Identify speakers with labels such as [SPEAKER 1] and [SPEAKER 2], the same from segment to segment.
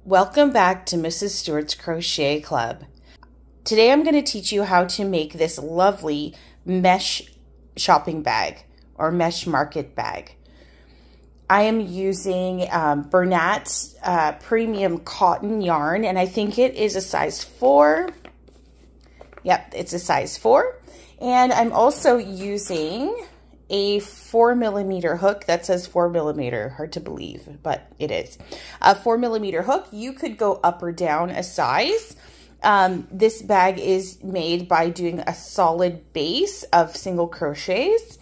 [SPEAKER 1] Welcome back to Mrs. Stewart's Crochet Club. Today I'm going to teach you how to make this lovely mesh shopping bag or mesh market bag. I am using Bernat's premium cotton yarn, and I think it is a size 4. Yep, it's a size 4. And I'm also using a 4mm hook that says 4mm, hard to believe, but it is. A 4mm hook. You could go up or down a size. This bag is made by doing a solid base of single crochets.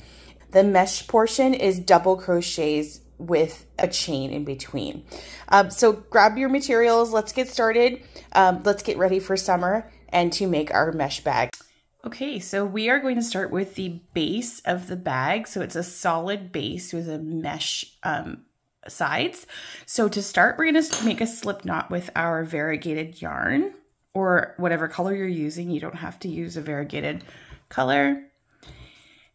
[SPEAKER 1] The mesh portion is double crochets with a chain in between. So grab your materials, let's get started. Let's get ready for summer and to make our mesh bag. Okay, so we are going to start with the base of the bag. So it's a solid base with a mesh sides. So to start, we're going to make a slip knot with our variegated yarn or whatever color you're using. You don't have to use a variegated color.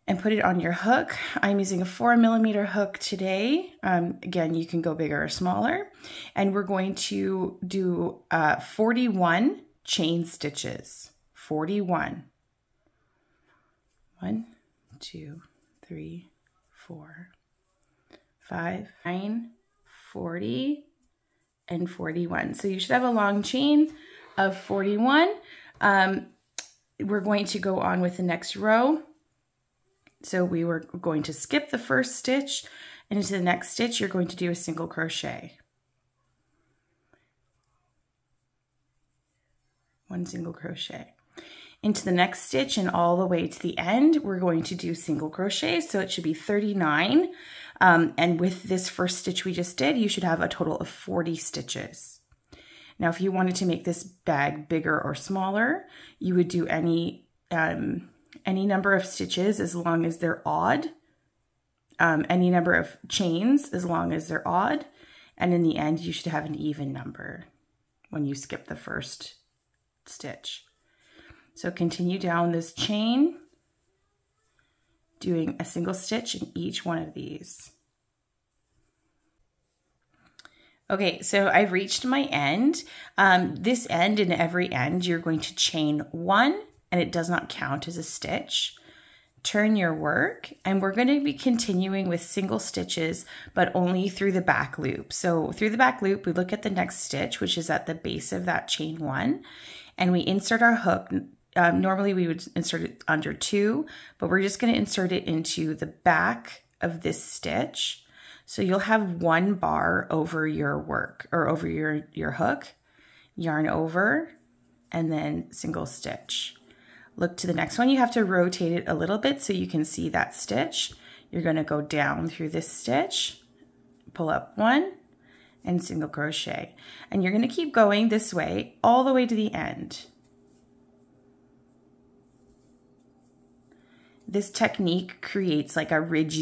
[SPEAKER 1] And put it on your hook. I'm using a 4mm hook today. Again, you can go bigger or smaller. And we're going to do 41 chain stitches. 41. 1, 2, 3, 4, 5, 9, 40, and 41. So you should have a long chain of 41. We're going to go on with the next row. So we were going to skip the first stitch, and into the next stitch, you're going to do a single crochet. 1 single crochet. Into the next stitch and all the way to the end, we're going to do single crochet. So it should be 39. And with this first stitch we just did, you should have a total of 40 stitches. Now, if you wanted to make this bag bigger or smaller, you would do any number of stitches as long as they're odd, any number of chains as long as they're odd, and in the end you should have an even number when you skip the first stitch. So continue down this chain, doing a single stitch in each one of these. Okay, so I've reached my end. This end and every end you're going to chain 1, and it does not count as a stitch. Turn your work, and we're going to be continuing with single stitches, but only through the back loop. So through the back loop, we look at the next stitch, which is at the base of that chain 1, and we insert our hook. Normally we would insert it under 2, but we're just going to insert it into the back of this stitch. So you'll have 1 bar over your work or over your hook, yarn over, and then single stitch. Look to the next one. You have to rotate it a little bit so you can see that stitch. You're going to go down through this stitch, pull up 1, and single crochet. And you're going to keep going this way all the way to the end. This technique creates like a ridge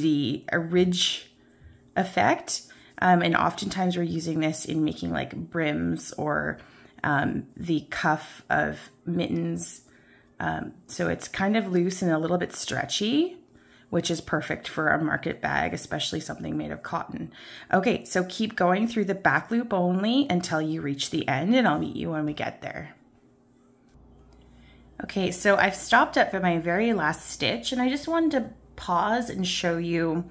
[SPEAKER 1] effect. And oftentimes we're using this in making like brims or the cuff of mittens. So it's kind of loose and a little bit stretchy, which is perfect for a market bag, especially something made of cotton. Okay, so keep going through the back loop only until you reach the end, and I'll meet you when we get there. Okay, so I've stopped at my very last stitch, and I just wanted to pause and show you.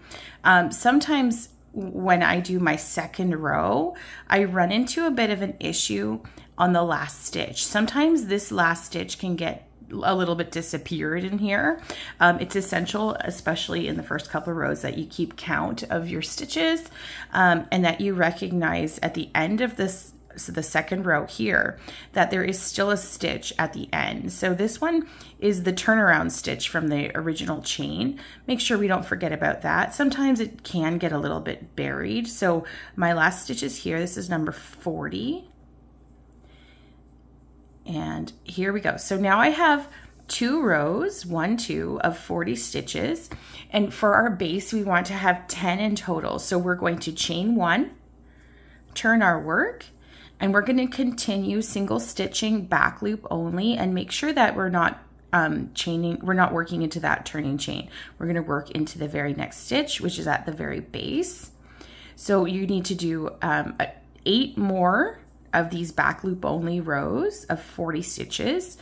[SPEAKER 1] Sometimes when I do my second row, I run into a bit of an issue on the last stitch. Sometimes this last stitch can get a little bit disappeared in here. It's essential, especially in the first couple of rows, that you keep count of your stitches and that you recognize at the end of this, so the second row here, that there is still a stitch at the end. So this one is the turnaround stitch from the original chain. Make sure we don't forget about that. Sometimes it can get a little bit buried. So my last stitch is here. This is number 40. And here we go. So now I have 2 rows, 1, 2 of 40 stitches. And for our base, we want to have 10 in total. So we're going to chain 1, turn our work, and we're going to continue single stitching back loop only, and make sure that we're not we're not working into that turning chain. We're going to work into the very next stitch, which is at the very base. So you need to do 8 more of these back loop only rows of 40 stitches.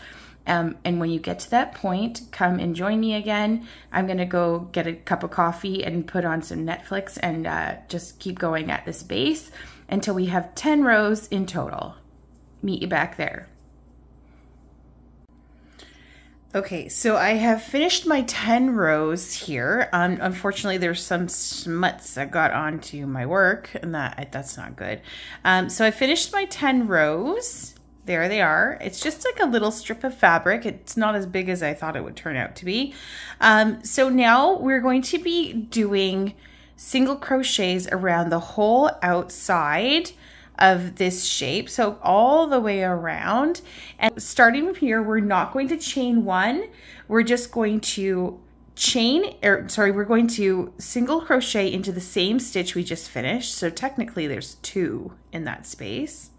[SPEAKER 1] And when you get to that point, come and join me again. I'm gonna go get a cup of coffee and put on some Netflix and just keep going at this base until we have 10 rows in total. Meet you back there. Okay, so I have finished my 10 rows here. Unfortunately, there's some smuts that got onto my work, and that's not good. So I finished my 10 rows. There they are. It's just like a little strip of fabric. It's not as big as I thought it would turn out to be. So now we're going to be doing single crochets around the whole outside of this shape, so all the way around. And starting from here, we're not going to chain one, we're just going to we're going to single crochet into the same stitch we just finished. So technically there's 2 in that space.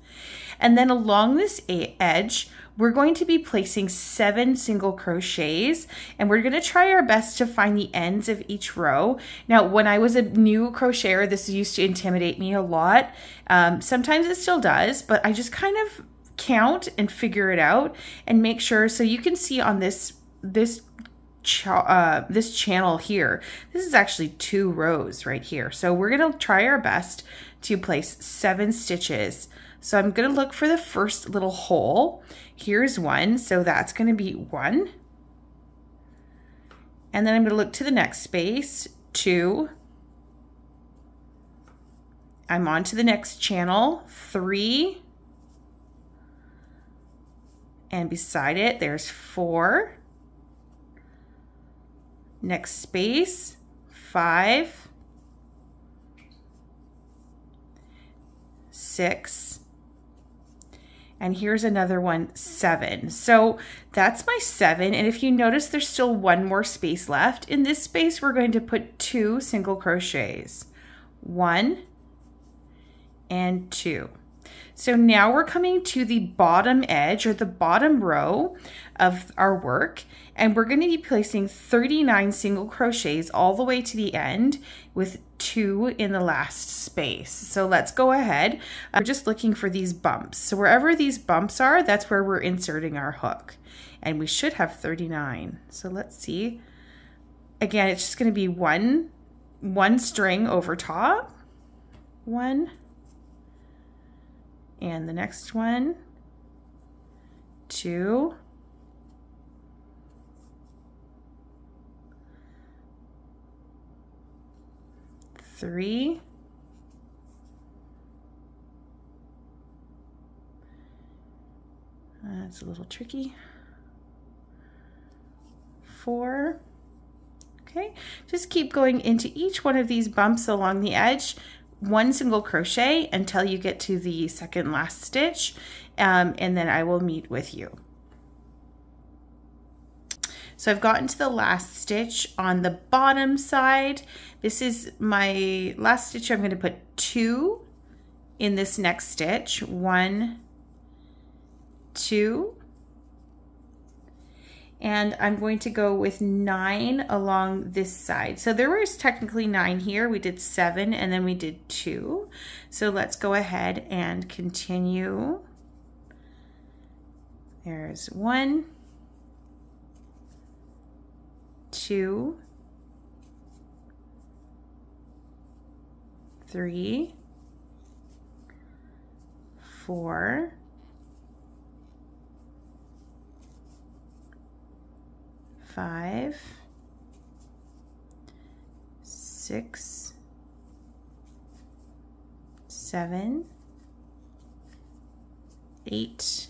[SPEAKER 1] And then along this edge, we're going to be placing 7 single crochets, and we're going to try our best to find the ends of each row. Now, when I was a new crocheter, this used to intimidate me a lot. Sometimes it still does, but I just kind of count and figure it out and make sure. So you can see on this channel here, this is actually 2 rows right here. So we're going to try our best to place 7 stitches. So I'm going to look for the first little hole. Here's one, so that's going to be 1. And then I'm going to look to the next space, 2. I'm on to the next channel, 3. And beside it, there's 4. Next space, 5. 6. And here's another one, 7. So that's my 7. And if you notice, there's still 1 more space left. In this space, we're going to put 2 single crochets, 1 and 2. So now we're coming to the bottom edge or the bottom row of our work, and we're going to be placing 39 single crochets all the way to the end with 2 in the last space. So let's go ahead. We're just looking for these bumps. So wherever these bumps are, that's where we're inserting our hook. And we should have 39. So let's see. Again, it's just going to be one string over top. 1. And the next one, 2. 3. That's a little tricky. 4. Okay, just keep going into each one of these bumps along the edge, 1 single crochet until you get to the second last stitch, and then I will meet with you. So I've gotten to the last stitch on the bottom side. This is my last stitch. I'm going to put 2 in this next stitch. 1, 2. And I'm going to go with 9 along this side. So there was technically 9 here. We did 7 and then we did 2. So let's go ahead and continue. There's 1, 2, 3, 4, 5, 6, 7, 8,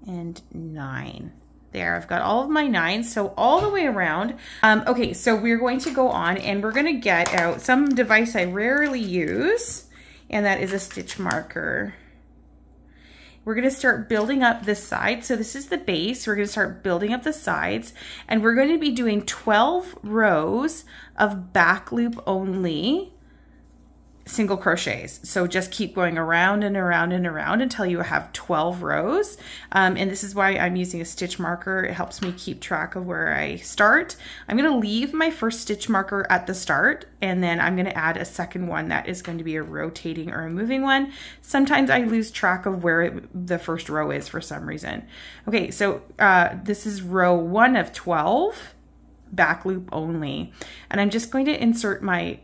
[SPEAKER 1] and 9. There, I've got all of my 9s, so all the way around. Okay, so we're going to go on and we're going to get out some device I rarely use, and that is a stitch marker. We're going to start building up this side. So this is the base. We're going to start building up the sides, and we're going to be doing 12 rows of back loop only single crochets. So just keep going around and around and around until you have 12 rows. And this is why I'm using a stitch marker. It helps me keep track of where I start. I'm going to leave my first stitch marker at the start, and then I'm going to add a second one that is going to be a rotating or a moving one. Sometimes I lose track of where the first row is for some reason. Okay, so this is row 1 of 12, back loop only. And I'm just going to insert my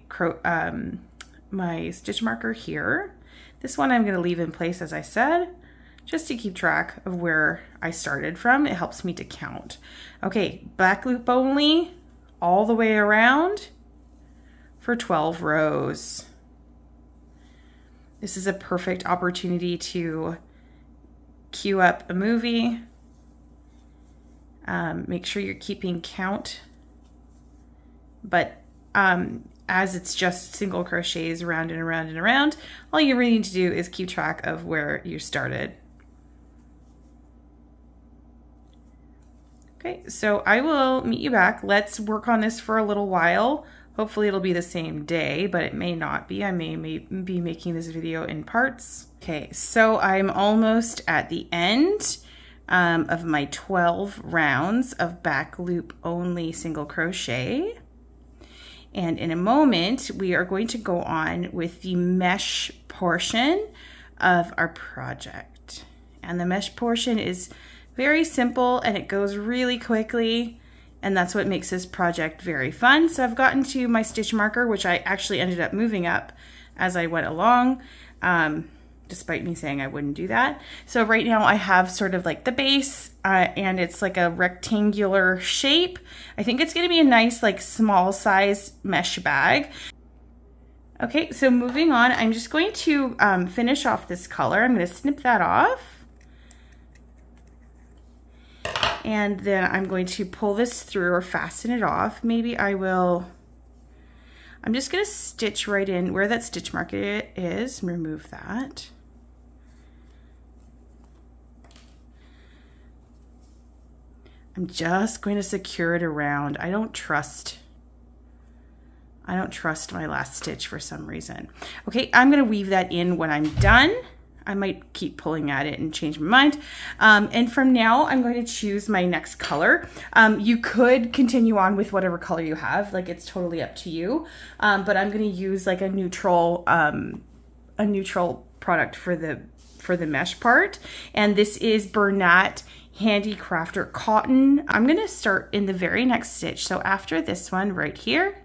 [SPEAKER 1] my stitch marker here. This one I'm going to leave in place, as I said, just to keep track of where I started from. It helps me to count. Okay, back loop only all the way around for 12 rows. This is a perfect opportunity to cue up a movie. Make sure you're keeping count, but as it's just single crochets around and around and around, all you really need to do is keep track of where you started. Okay, so I will meet you back. Let's work on this for a little while. Hopefully it'll be the same day, but it may not be. I may be making this video in parts. Okay, so I'm almost at the end of my 12 rounds of back loop only single crochet. And in a moment, we are going to go on with the mesh portion of our project. And the mesh portion is very simple and it goes really quickly. And that's what makes this project very fun. So I've gotten to my stitch marker, which I actually ended up moving up as I went along, despite me saying I wouldn't do that. So right now I have sort of like the base and it's like a rectangular shape. I think it's gonna be a nice like small size mesh bag. Okay, so moving on, I'm just going to finish off this color. I'm gonna snip that off. And then I'm going to pull this through or fasten it off. Maybe I'm just gonna stitch right in where that stitch marker is, remove that. I'm just going to secure it around. I don't trust my last stitch for some reason. Okay, I'm gonna weave that in when I'm done. I might keep pulling at it and change my mind. And from now, I'm going to choose my next color. You could continue on with whatever color you have, like it's totally up to you. But I'm gonna use like a neutral product for the mesh part. And this is Bernat Handy Crafter Cotton. I'm gonna start in the very next stitch. So after this one right here,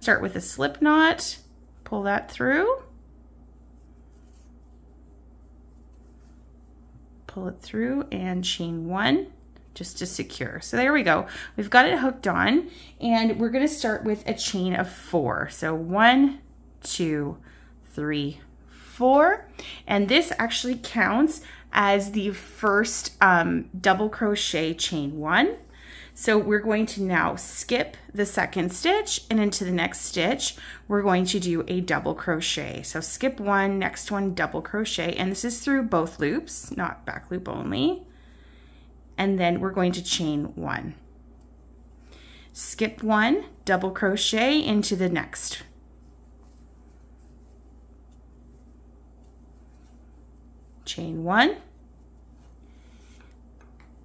[SPEAKER 1] start with a slip knot, pull that through, pull it through and chain one just to secure. So there we go. We've got it hooked on and we're going to start with a chain of 4. So 1, 2, 3, 4. And this actually counts as the first double crochet chain 1. So we're going to now skip the second stitch and into the next stitch, we're going to do a double crochet. So skip one, next one, double crochet. And this is through both loops, not back loop only. And then we're going to chain 1. Skip 1, double crochet into the next. Chain 1,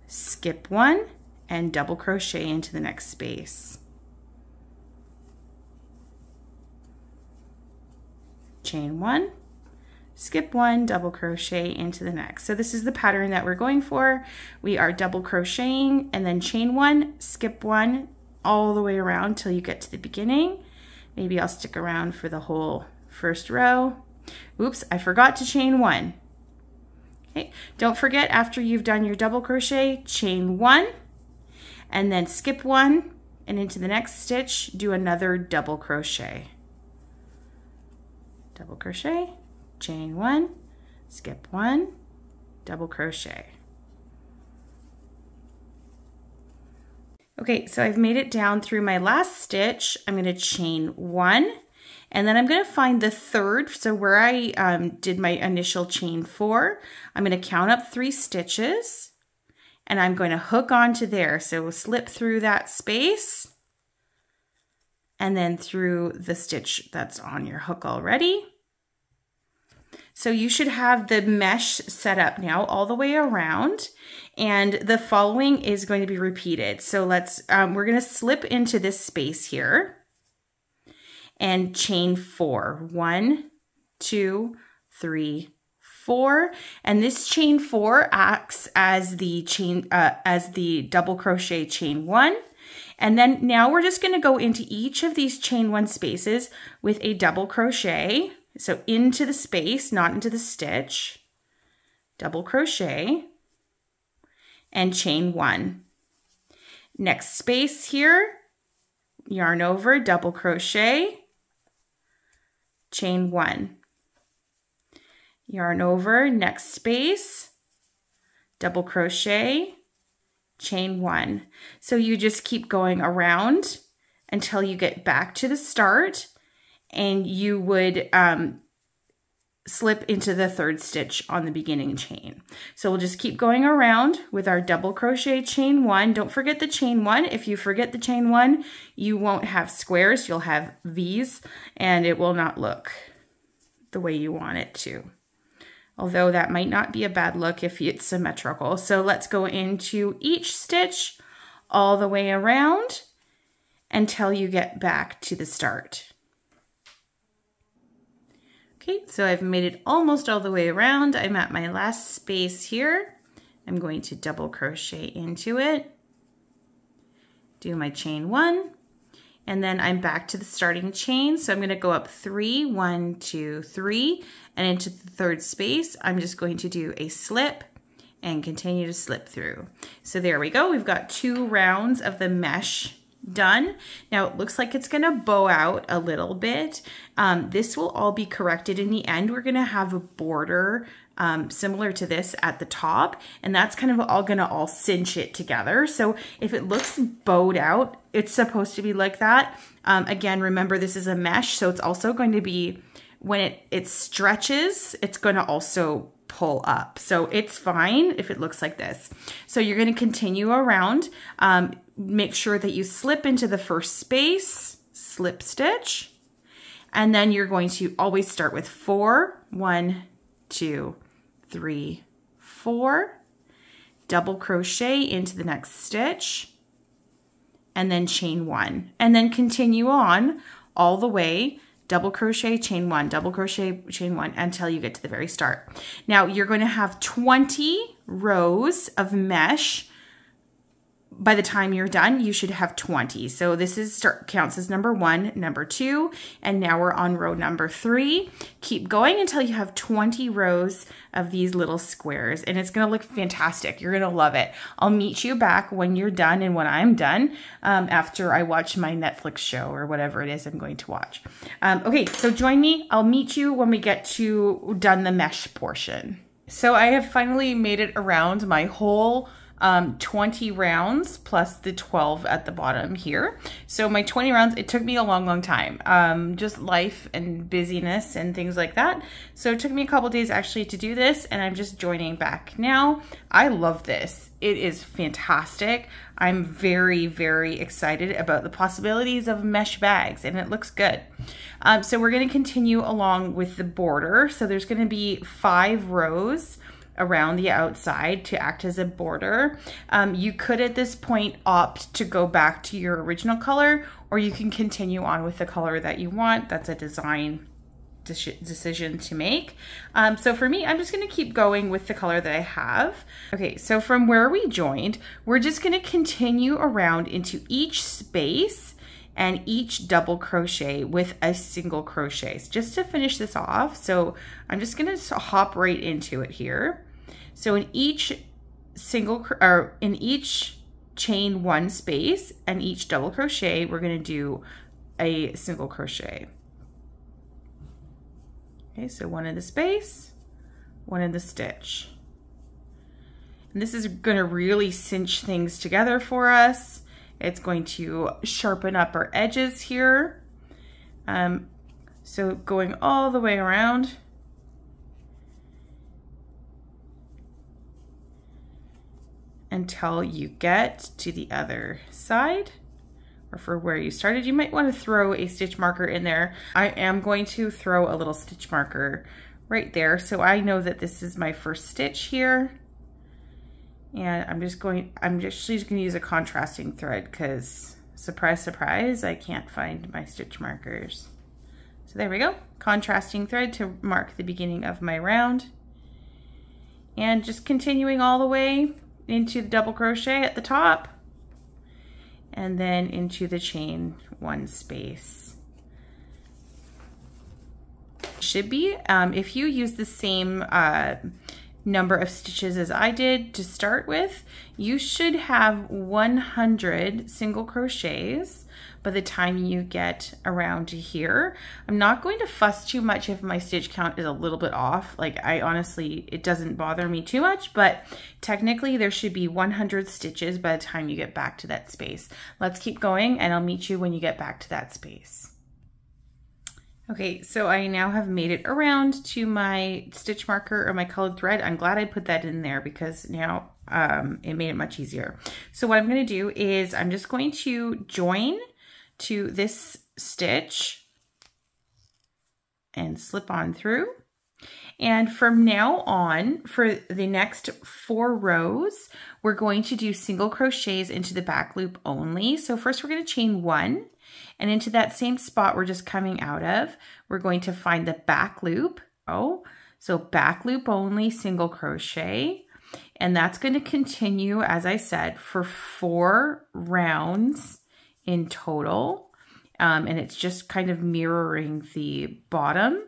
[SPEAKER 1] skip 1, and double crochet into the next space. Chain 1, skip 1, double crochet into the next. So this is the pattern that we're going for. We are double crocheting and then chain 1, skip 1, all the way around till you get to the beginning. Maybe I'll stick around for the whole first row. Oops, I forgot to chain 1. Okay, don't forget after you've done your double crochet, chain 1, and then skip 1 and into the next stitch do another double crochet. Double crochet, chain 1, skip 1, double crochet. Okay, so I've made it down through my last stitch. I'm going to chain 1 and then I'm going to find the third. So where I did my initial chain 4, I'm going to count up 3 stitches. And I'm going to hook onto there. So we'll slip through that space and then through the stitch that's on your hook already. So you should have the mesh set up now all the way around, and the following is going to be repeated. So let's, we're going to slip into this space here and chain 4. 1, 2, 3, 4, and this chain 4 acts as the chain, as the double crochet chain 1. And then now we're just going to go into each of these chain 1 spaces with a double crochet. So into the space, not into the stitch, double crochet, and chain 1. Next space here, yarn over, double crochet, chain 1. Yarn over, next space, double crochet, chain 1. So you just keep going around until you get back to the start, and you would slip into the 3rd stitch on the beginning chain. So we'll just keep going around with our double crochet chain 1. Don't forget the chain 1. If you forget the chain 1, you won't have squares, you'll have V's, and it will not look the way you want it to. Although that might not be a bad look if it's symmetrical. So let's go into each stitch all the way around until you get back to the start. Okay, so I've made it almost all the way around. I'm at my last space here. I'm going to double crochet into it, do my chain 1, and then I'm back to the starting chain. So I'm going to go up 3, 1, 2, 3, and into the 3rd space, I'm just going to do a slip and continue to slip through. So there we go. We've got 2 rounds of the mesh done. Now it looks like it's going to bow out a little bit. This will all be corrected in the end. We're going to have a border similar to this at the top, and that's kind of all going to all cinch it together. So if it looks bowed out, it's supposed to be like that. Again, remember this is a mesh, so it's also going to be, when it stretches, it's going to also pull up. So it's fine if it looks like this. So you're going to continue around. Make sure that you slip into the 1st space, slip stitch, and then you're going to always start with 4, 1, 2, 3, 4, double crochet into the next stitch, and then chain 1, and then continue on all the way, double crochet, chain 1, double crochet, chain 1, until you get to the very start. Now you're going to have 20 rows of mesh. By the time you're done, you should have 20. So this is counts as number 1, number 2, and now we're on row number 3. Keep going until you have 20 rows of these little squares, and it's going to look fantastic. You're going to love it. I'll meet you back when you're done and when I'm done, after I watch my Netflix show or whatever it is I'm going to watch. Okay, so join me. I'll meet you when we get to done the mesh portion. So I have finally made it around my whole 20 rounds plus the 12 at the bottom here. So my 20 rounds, it took me a long time, just life and busyness and things like that. So it took me a couple days actually to do this, and I'm just joining back now. I love this. It is fantastic. I'm very excited about the possibilities of mesh bags, and it looks good. So we're going to continue along with the border. So there's going to be 5 rows around the outside to act as a border. You could at this point opt to go back to your original color, or you can continue on with the color that you want. That's a design decision to make. So for me, I'm just going to keep going with the color that I have. Okay, so from where we joined, we're just going to continue around into each space and each double crochet with a single crochet. So just to finish this off, so I'm just going to hop right into it here. So in each in each chain 1 space and each double crochet, we're going to do a single crochet. Okay, so 1 in the space, 1 in the stitch. And this is going to really cinch things together for us. It's going to sharpen up our edges here. So going all the way around. Until you get to the other side or for where you started. You might want to throw a stitch marker in there. I am going to throw a little stitch marker right there, so I know that this is my first stitch here. And I'm just going to use a contrasting thread because surprise, surprise, I can't find my stitch markers. So there we go, contrasting thread to mark the beginning of my round. And just continuing all the way into the double crochet at the top and then into the chain one space. Should be, if you use the same number of stitches as I did to start with, you should have 100 single crochets by the time you get around to here. I'm not going to fuss too much if my stitch count is a little bit off. Like, I honestly, it doesn't bother me too much, but technically there should be 100 stitches by the time you get back to that space. Let's keep going and I'll meet you when you get back to that space. Okay, so I now have made it around to my stitch marker or my colored thread. I'm glad I put that in there because now it made it much easier. So what I'm going to do is I'm just going to join to this stitch and slip on through. And from now on, for the next 4 rows, we're going to do single crochets into the back loop only. So first we're going to chain 1, and into that same spot we're just coming out of, we're going to find the back loop. Oh, so back loop only, single crochet. And that's going to continue, as I said, for 4 rounds in total. And it's just kind of mirroring the bottom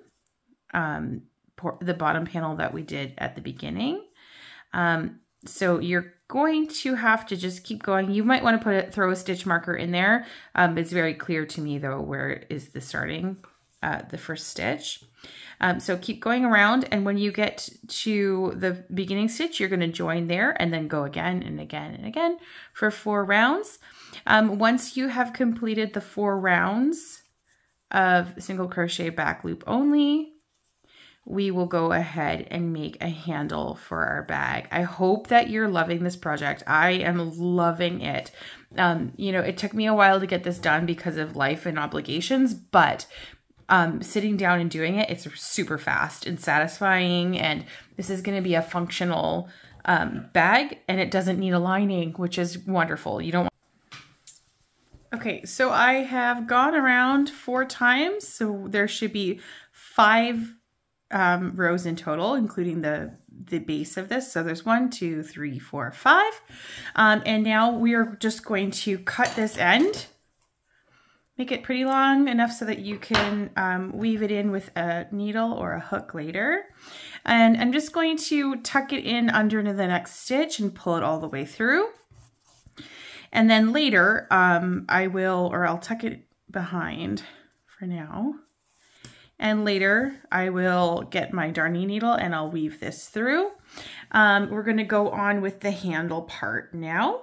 [SPEAKER 1] panel that we did at the beginning. So you're going to have to just keep going. You might want to throw a stitch marker in there. It's very clear to me though where is the starting, the first stitch. So keep going around, and when you get to the beginning stitch, you're going to join there and then go again and again and again for 4 rounds. Once you have completed the 4 rounds of single crochet back loop only, we will go ahead and make a handle for our bag. I hope that you're loving this project. I am loving it. You know, it took me a while to get this done because of life and obligations, but sitting down and doing it, it's super fast and satisfying. And this is going to be a functional bag, and it doesn't need a lining, which is wonderful. You don't want... Okay, so I have gone around 4 times, so there should be 5 rows in total, including the base of this. So there's 1, 2, 3, 4, 5. And now we are just going to cut this end, make it pretty long enough so that you can weave it in with a needle or a hook later. And I'm just going to tuck it in under the next stitch and pull it all the way through. And then later I'll tuck it behind for now. And later I will get my darning needle and I'll weave this through. We're going to go on with the handle part now.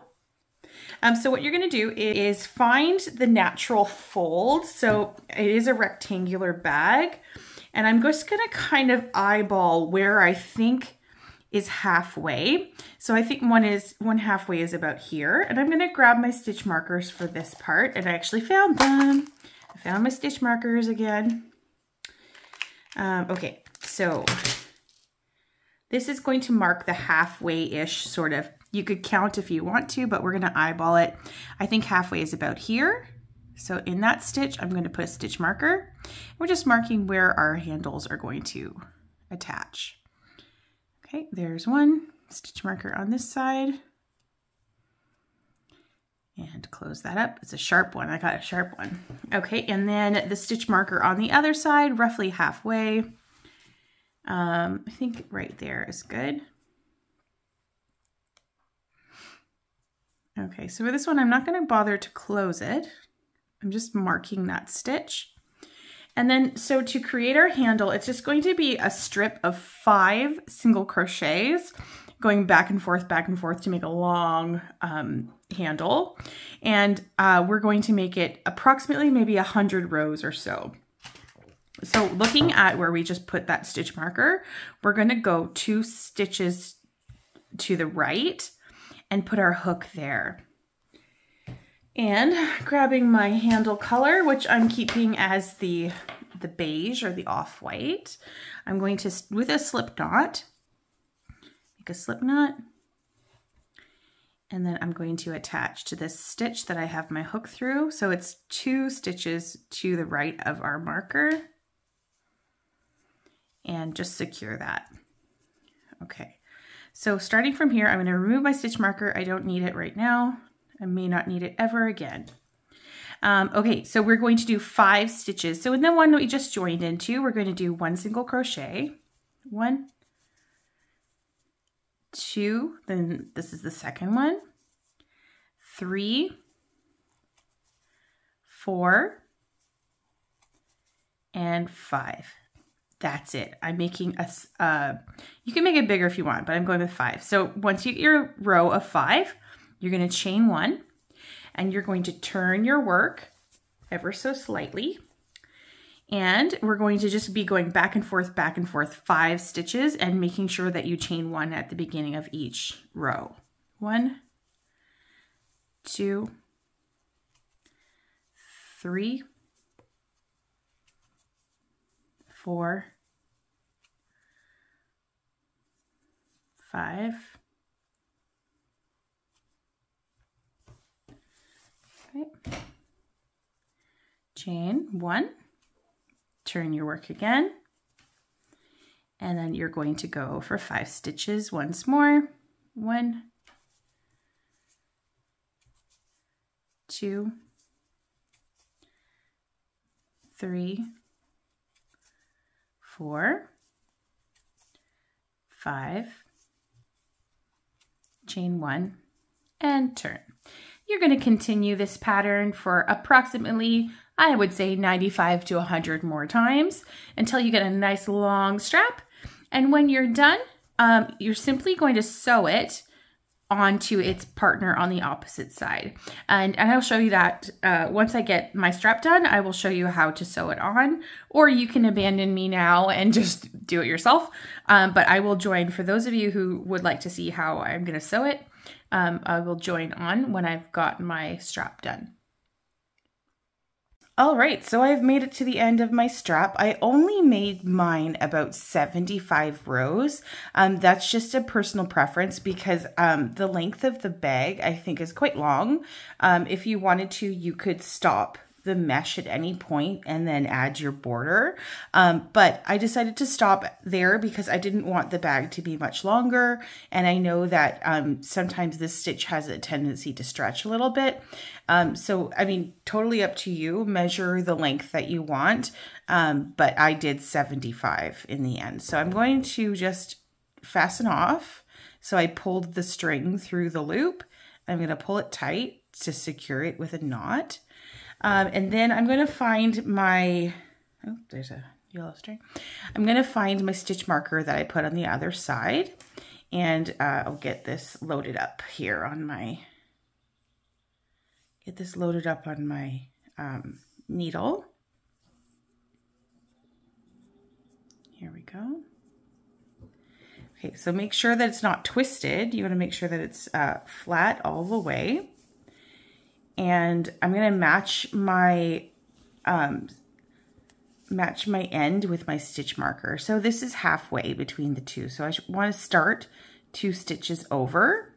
[SPEAKER 1] So what you're going to do is find the natural fold. So it is a rectangular bag, and I'm just going to kind of eyeball where I think is halfway. So I think one halfway is about here, and I'm going to grab my stitch markers for this part, and I actually found them. I found my stitch markers again. Okay, so this is going to mark the halfway-ish sort of. You could count if you want to, but we're going to eyeball it. I think halfway is about here. So in that stitch, I'm going to put a stitch marker. We're just marking where our handles are going to attach. Okay, there's one stitch marker on this side. And close that up. It's a sharp one. I got a sharp one. Okay, and then the stitch marker on the other side, roughly halfway. I think right there is good. Okay, so for this one, I'm not going to bother to close it. I'm just marking that stitch. And then, so to create our handle, it's just going to be a strip of 5 single crochets going back and forth to make a long handle. And we're going to make it approximately maybe 100 rows or so. So looking at where we just put that stitch marker, we're going to go 2 stitches to the right and put our hook there. And grabbing my handle color, which I'm keeping as the beige or the off-white, I'm going to, with a slip knot, make a slip knot, and then I'm going to attach to this stitch that I have my hook through. So it's 2 stitches to the right of our marker, and just secure that. Okay, so starting from here, I'm going to remove my stitch marker. I don't need it right now. I may not need it ever again. Okay, so we're going to do 5 stitches. So in the one that we just joined into, we're going to do 1 single crochet, 1, 2, then this is the second one, 3, 4, and 5. That's it. I'm making a, you can make it bigger if you want, but I'm going with 5. So once you get your row of 5, you're going to chain 1, and you're going to turn your work ever so slightly. And we're going to just be going back and forth, 5 stitches, and making sure that you chain 1 at the beginning of each row. 1, 2, 3, 4, 5. Okay. Chain 1, turn your work again, and then you're going to go for 5 stitches once more. 1, 2, 3, 4, 5, chain 1, and turn. You're going to continue this pattern for approximately, I would say, 95 to 100 more times until you get a nice long strap. And when you're done, you're simply going to sew it onto its partner on the opposite side. And I'll show you that once I get my strap done. I will show you how to sew it on, or you can abandon me now and just do it yourself. But I will join, for those of you who would like to see how I'm going to sew it, I will join on when I've got my strap done. All right, so I've made it to the end of my strap. I only made mine about 75 rows. That's just a personal preference because the length of the bag I think is quite long. If you wanted to, you could stop the mesh at any point and then add your border. But I decided to stop there because I didn't want the bag to be much longer. And I know that sometimes this stitch has a tendency to stretch a little bit. So, I mean, totally up to you. Measure the length that you want. But I did 75 in the end. So I'm going to just fasten off. So I pulled the string through the loop. I'm going to pull it tight to secure it with a knot. And then I'm going to find my, oh, there's a yellow string. I'm going to find my stitch marker that I put on the other side, and I'll get this loaded up here on my, needle. Here we go. Okay, so make sure that it's not twisted. You want to make sure that it's flat all the way. And I'm going to match my end with my stitch marker. So this is halfway between the two. So I want to start 2 stitches over.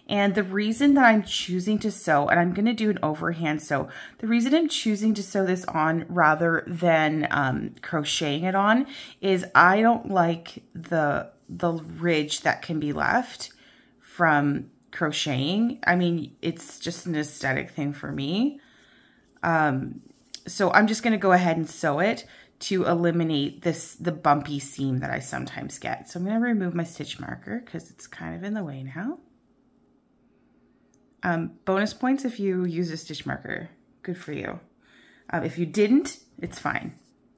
[SPEAKER 1] And the reason that I'm choosing to sew, and I'm going to do an overhand sew, the reason I'm choosing to sew this on rather than crocheting it on is I don't like the ridge that can be left from crocheting. I mean, it's just an aesthetic thing for me. So I'm just going to go ahead and sew it to eliminate the bumpy seam that I sometimes get. So I'm going to remove my stitch marker because it's kind of in the way now. Bonus points if you use a stitch marker. Good for you. If you didn't, it's fine.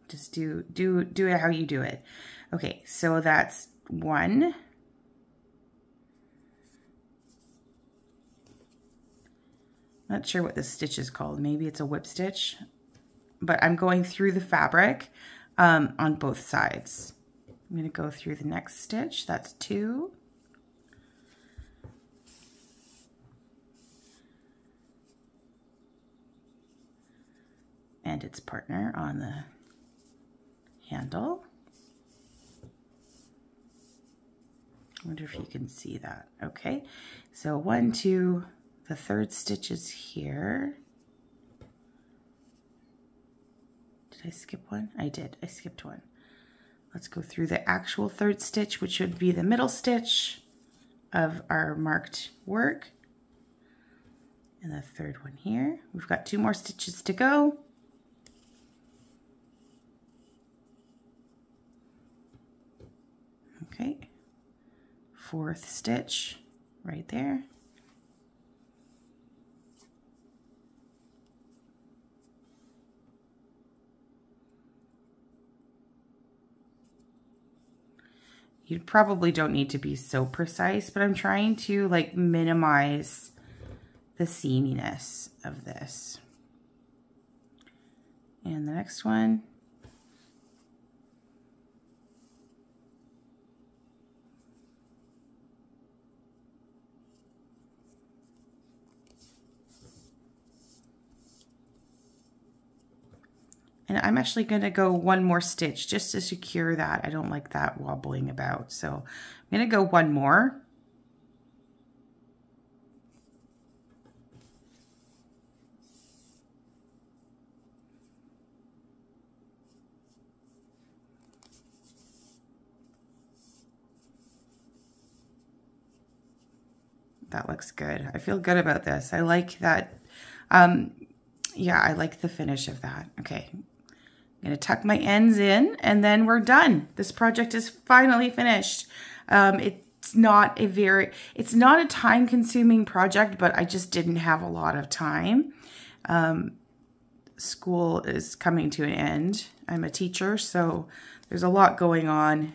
[SPEAKER 1] Just do it how you do it. Okay, so that's 1. Not sure what this stitch is called. Maybe it's a whip stitch, but I'm going through the fabric on both sides. I'm going to go through the next stitch. That's 2. and its partner on the handle. I wonder if you can see that. Okay, so 1, 2, the third stitch is here. Did I skip one? I did, I skipped one. Let's go through the actual third stitch, which would be the middle stitch of our marked work. And the third one here. We've got 2 more stitches to go. Okay, 4th stitch right there. You probably don't need to be so precise, but I'm trying to like minimize the seaminess of this. And the next one. And I'm actually going to go 1 more stitch just to secure that. I don't like that wobbling about. So I'm going to go 1 more. That looks good. I feel good about this. I like that. Yeah, I like the finish of that. Okay. I'm going to tuck my ends in and then we're done. This project is finally finished. It's not a time-consuming project, but I just didn't have a lot of time. School is coming to an end. I'm a teacher, so there's a lot going on.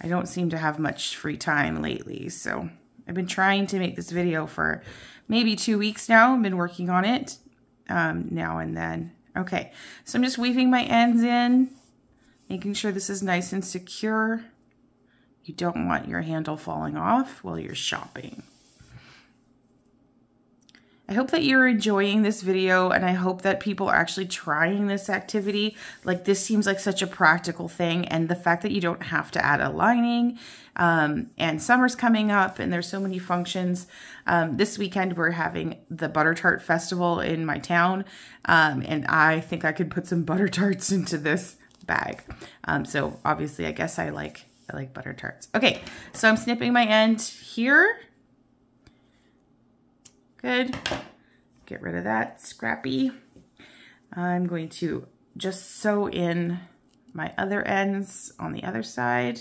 [SPEAKER 1] I don't seem to have much free time lately, so I've been trying to make this video for maybe 2 weeks now. I've been working on it now and then. Okay, so I'm just weaving my ends in, making sure this is nice and secure. You don't want your handle falling off while you're shopping. I hope that you're enjoying this video, and I hope that people are actually trying this activity. Like, this seems like such a practical thing, and the fact that you don't have to add a lining, and summer's coming up and there's so many functions. This weekend we're having the Butter Tart Festival in my town, and I think I could put some butter tarts into this bag. So obviously I guess I like butter tarts. Okay, so I'm snipping my end here. Good. Get rid of that scrappy. I'm going to just sew in my other ends on the other side.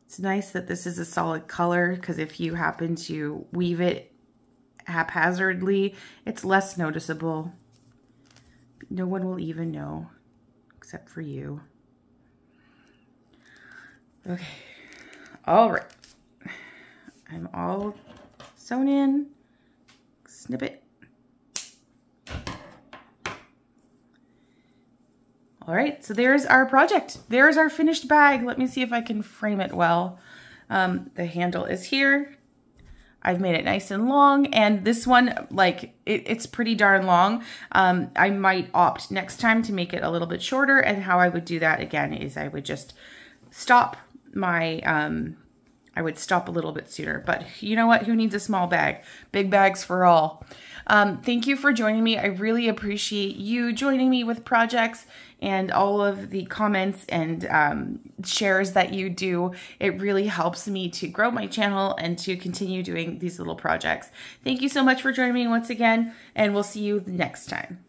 [SPEAKER 1] It's nice that this is a solid color, because if you happen to weave it haphazardly, it's less noticeable. No one will even know, except for you. Okay, all right. I'm all sewn in. Snip it. All right, so there's our project. There's our finished bag. Let me see if I can frame it well. The handle is here. I've made it nice and long, and this one, like, it's pretty darn long. I might opt next time to make it a little bit shorter, and how I would do that again is I would just stop my, I would stop a little bit sooner, but you know what? Who needs a small bag? Big bags for all. Thank you for joining me. I really appreciate you joining me with projects and all of the comments and shares that you do. It really helps me to grow my channel and to continue doing these little projects. Thank you so much for joining me once again, and we'll see you next time.